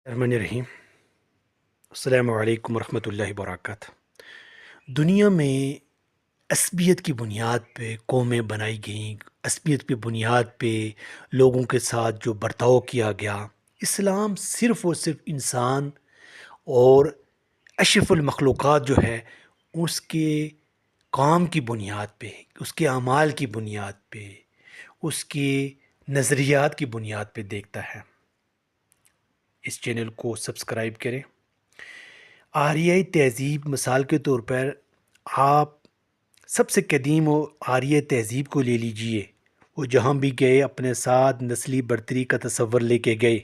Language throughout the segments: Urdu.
الرحمن الرحیم السلام علیکم ورحمۃ اللہ وبرکاتہ۔ دنیا میں عصبیت کی بنیاد پہ قومیں بنائی گئیں، عصبیت کی بنیاد پہ لوگوں کے ساتھ جو برتاؤ کیا گیا، اسلام صرف اور صرف انسان اور اشرف المخلوقات جو ہے اس کے کام کی بنیاد پہ، اس کے اعمال کی بنیاد پہ، اس کے نظریات کی بنیاد پہ دیکھتا ہے۔ اس چینل کو سبسکرائب کریں۔ آریائی تہذیب مثال کے طور پر آپ سب سے قدیم و آریہ تہذیب کو لے لیجئے۔ وہ جہاں بھی گئے اپنے ساتھ نسلی برتری کا تصور لے کے گئے۔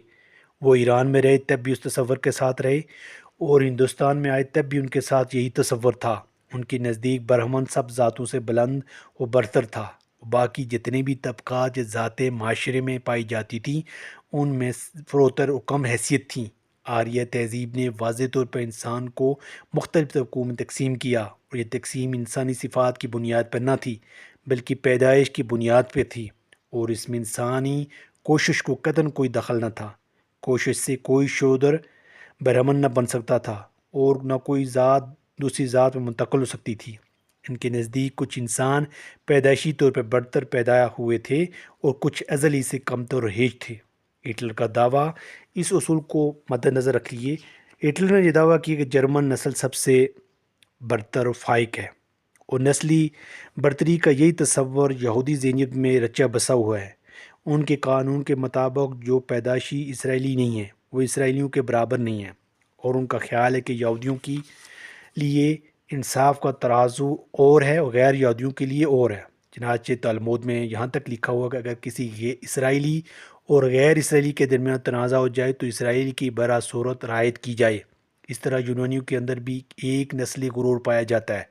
وہ ایران میں رہے تب بھی اس تصور کے ساتھ رہے، اور ہندوستان میں آئے تب بھی ان کے ساتھ یہی تصور تھا۔ ان کے نزدیک برہمن سب ذاتوں سے بلند و برتر تھا۔ باقی جتنے بھی طبقات یا ذاتیں معاشرے میں پائی جاتی تھیں ان میں فروتر و کم حیثیت تھیں۔ آریہ تہذیب نے واضح طور پر انسان کو مختلف طبقوں میں تقسیم کیا، اور یہ تقسیم انسانی صفات کی بنیاد پر نہ تھی بلکہ پیدائش کی بنیاد پہ تھی، اور اس میں انسانی کوشش کو قطعاً کوئی دخل نہ تھا۔ کوشش سے کوئی شودر برہمن نہ بن سکتا تھا، اور نہ کوئی ذات دوسری ذات میں منتقل ہو سکتی تھی۔ ان کے نزدیک کچھ انسان پیدائشی طور پر برتر پیدا ہوئے تھے اور کچھ ازلی سے کمتر و ہیج تھے۔ ہٹلر کا دعویٰ، اس اصول کو مد نظر رکھیے، ہٹلر نے یہ دعویٰ کیا کہ جرمن نسل سب سے برتر و فائق ہے، اور نسلی برتری کا یہی تصور یہودی ذہنیت میں رچا بسا ہوا ہے۔ ان کے قانون کے مطابق جو پیدائشی اسرائیلی نہیں ہے وہ اسرائیلیوں کے برابر نہیں ہے، اور ان کا خیال ہے کہ یہودیوں کی لیے انصاف کا ترازو اور ہے اور غیر یہودیوں کے لیے اور ہے۔ چنانچہ تلمود میں یہاں تک لکھا ہوا کہ اگر کسی اسرائیلی اور غیر اسرائیلی کے درمیان تنازع ہو جائے تو اسرائیل کی برا صورت رعایت کی جائے۔ اس طرح یونانیوں کے اندر بھی ایک نسلی غرور پایا جاتا ہے۔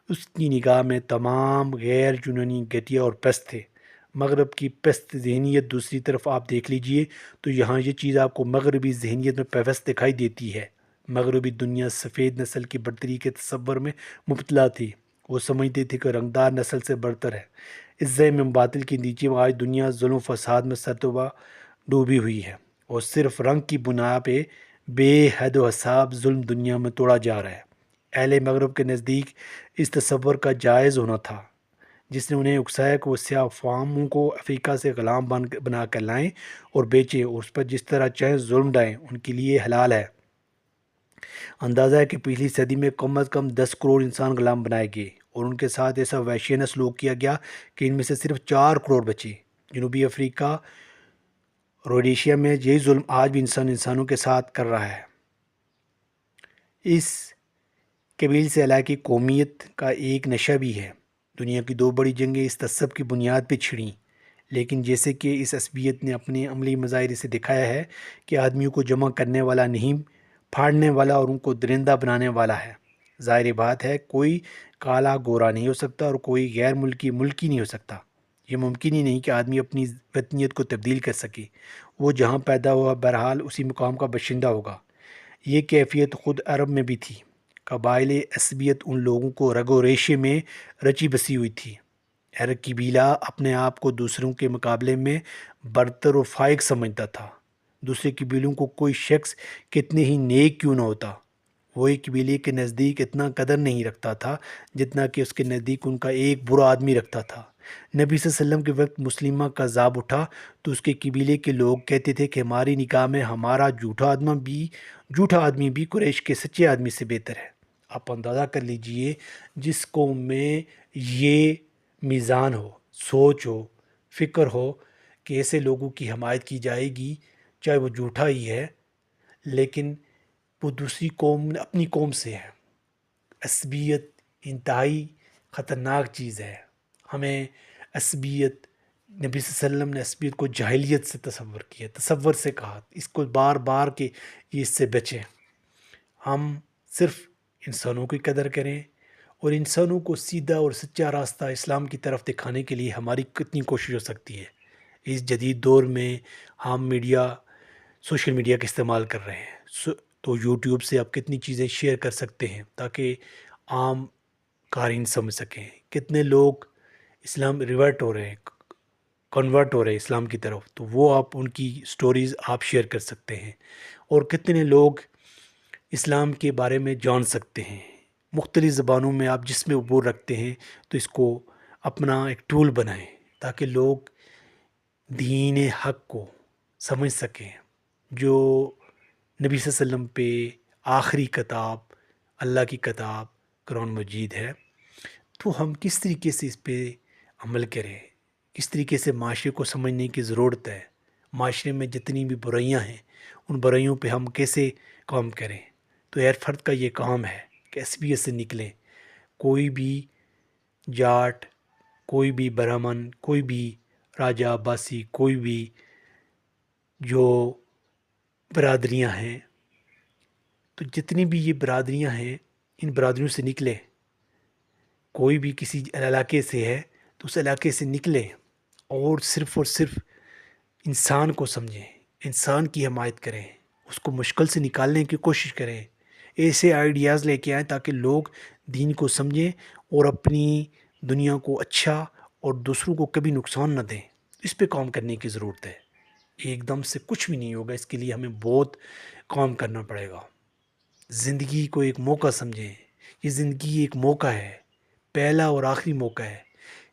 اس کی نگاہ میں تمام غیر یونانی گھٹیا اور پست تھے۔ مغرب کی پست ذہنیت دوسری طرف آپ دیکھ لیجئے تو یہاں یہ چیز آپ کو مغربی ذہنیت میں پیوست دکھائی دیتی ہے۔ مغربی دنیا سفید نسل کی برتری کے تصور میں مبتلا تھی۔ وہ سمجھتے تھے کہ رنگدار نسل سے برتر ہے۔ اس ذہن میں باطل کے نیچے میں آج دنیا ظلم و فساد میں سرتوبہ ڈوبی ہوئی ہے، اور صرف رنگ کی بنا پہ بے حد و حساب ظلم دنیا میں توڑا جا رہا ہے۔ اہل مغرب کے نزدیک اس تصور کا جائز ہونا تھا جس نے انہیں اکسایا کہ وہ سیاہ فاموں کو افریقہ سے غلام بنا کر لائیں اور بیچیں، اور اس پر جس طرح چاہیں ظلم ڈائیں، ان کے لیے حلال ہے۔ اندازہ ہے کہ پچھلی صدی میں کم از کم 10 کروڑ انسان غلام بنائے گئے، اور ان کے ساتھ ایسا وحشیانہ سلوک کیا گیا کہ ان میں سے صرف 4 کروڑ بچے۔ جنوبی افریقہ، روڈیشیا میں یہی ظلم آج بھی انسانوں کے ساتھ کر رہا ہے۔ اس قبیل سے علاقائی قومیت کا ایک نشہ بھی ہے۔ دنیا کی 2 بڑی جنگیں اس تعصب کی بنیاد پہ چھڑیں، لیکن جیسے کہ اس عصبیت نے اپنے عملی مظاہر سے دکھایا ہے کہ آدمیوں کو جمع کرنے والا نہیں، پھاڑنے والا اور ان کو درندہ بنانے والا ہے۔ ظاہر بات ہے کوئی کالا گورا نہیں ہو سکتا اور کوئی غیر ملکی ملکی نہیں ہو سکتا۔ یہ ممکن ہی نہیں کہ آدمی اپنی وطنیت کو تبدیل کر سکے۔ وہ جہاں پیدا ہوا بہرحال اسی مقام کا باشندہ ہوگا۔ یہ کیفیت خود عرب میں بھی تھی۔ قبائل عصبیت ان لوگوں کو رگ و ریشے میں رچی بسی ہوئی تھی۔ ہر قبیلہ اپنے آپ کو دوسروں کے مقابلے میں برتر و فائق سمجھتا تھا۔ دوسرے قبیلوں کو کوئی شخص کتنے ہی نیک کیوں نہ ہوتا، وہ ایک قبیلے کے نزدیک اتنا قدر نہیں رکھتا تھا جتنا کہ اس کے نزدیک ان کا ایک برا آدمی رکھتا تھا۔ نبی صلی اللہ علیہ وسلم کے وقت مسلمہ کا عذاب اٹھا تو اس کے قبیلے کے لوگ کہتے تھے کہ ہماری نگاہ میں ہمارا جھوٹا آدمی بھی قریش کے سچے آدمی سے بہتر ہے۔ آپ اندازہ کر لیجئے جس قوم میں یہ میزان ہو، سوچ ہو، فکر ہو کہ ایسے لوگوں کی حمایت کی جائے گی چاہے وہ جھوٹا ہی ہے، لیکن وہ دوسری قوم اپنی قوم سے ہے۔ عصبیت انتہائی خطرناک چیز ہے۔ ہمیں عصبیت، نبی صلی اللہ علیہ وسلم نے عصبیت کو جاہلیت سے تصور کیا، تصور سے کہا، اس کو بار بار کہ یہ اس سے بچیں۔ ہم صرف انسانوں کی قدر کریں، اور انسانوں کو سیدھا اور سچا راستہ اسلام کی طرف دکھانے کے لیے ہماری کتنی کوشش ہو سکتی ہے۔ اس جدید دور میں ہم سوشل میڈیا کا استعمال کر رہے ہیں، تو یوٹیوب سے آپ کتنی چیزیں شیئر کر سکتے ہیں تاکہ عام قارئین سمجھ سکیں۔ کتنے لوگ اسلام ریورٹ ہو رہے ہیں، کنورٹ ہو رہے ہیں اسلام کی طرف، تو وہ آپ ان کی سٹوریز آپ شیئر کر سکتے ہیں، اور کتنے لوگ اسلام کے بارے میں جان سکتے ہیں مختلف زبانوں میں. آپ جس میں عبور رکھتے ہیں تو اس کو اپنا ایک ٹول بنائیں تاکہ لوگ دین حق کو سمجھ سکیں. جو نبی صلی اللہ علیہ وسلم پہ آخری کتاب، اللہ کی کتاب قرآن مجید ہے، تو ہم کس طریقے سے اس پہ عمل کریں، کس طریقے سے معاشرے کو سمجھنے کی ضرورت ہے، معاشرے میں جتنی بھی برائیاں ہیں ان برائیوں پہ ہم کیسے کام کریں. تو ہر فرد کا یہ کام ہے کہ عصبیت سے نکلیں. کوئی بھی جاٹ، کوئی بھی برہمن، کوئی بھی راجہ عباسی، کوئی بھی جو برادریاں ہیں، تو جتنی بھی یہ برادریاں ہیں ان برادریوں سے نکلے. کوئی بھی کسی علاقے سے ہے تو اس علاقے سے نکلے اور صرف انسان کو سمجھیں، انسان کی حمایت کریں، اس کو مشکل سے نکالنے کی کوشش کریں. ایسے آئیڈیاز لے کے آئیں تاکہ لوگ دین کو سمجھیں اور اپنی دنیا کو اچھا اور دوسروں کو کبھی نقصان نہ دیں. اس پہ کام کرنے کی ضرورت ہے. ایک دم سے کچھ بھی نہیں ہوگا، اس کے لیے ہمیں بہت کام کرنا پڑے گا. زندگی کو ایک موقع سمجھیں. یہ زندگی ایک موقع ہے، پہلا اور آخری موقع ہے.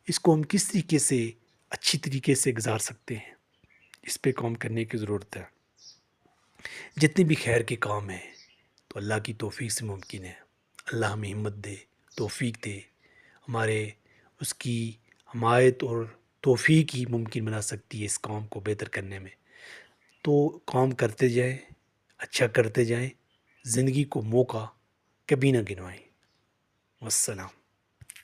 اس کو ہم کس طریقے سے اچھی طریقے سے گزار سکتے ہیں، اس پہ کام کرنے کی ضرورت ہے. جتنے بھی خیر کے کام ہیں تو اللہ کی توفیق سے ممکن ہے. اللہ ہمیں ہمت دے، توفیق دے. ہمارے اس کی حمایت اور توفیق ہی ممکن بنا سکتی ہے اس کام کو بہتر کرنے میں. تو کام کرتے جائیں، اچھا کرتے جائیں، زندگی کو موقع کبھی نہ گنوائیں. والسلام.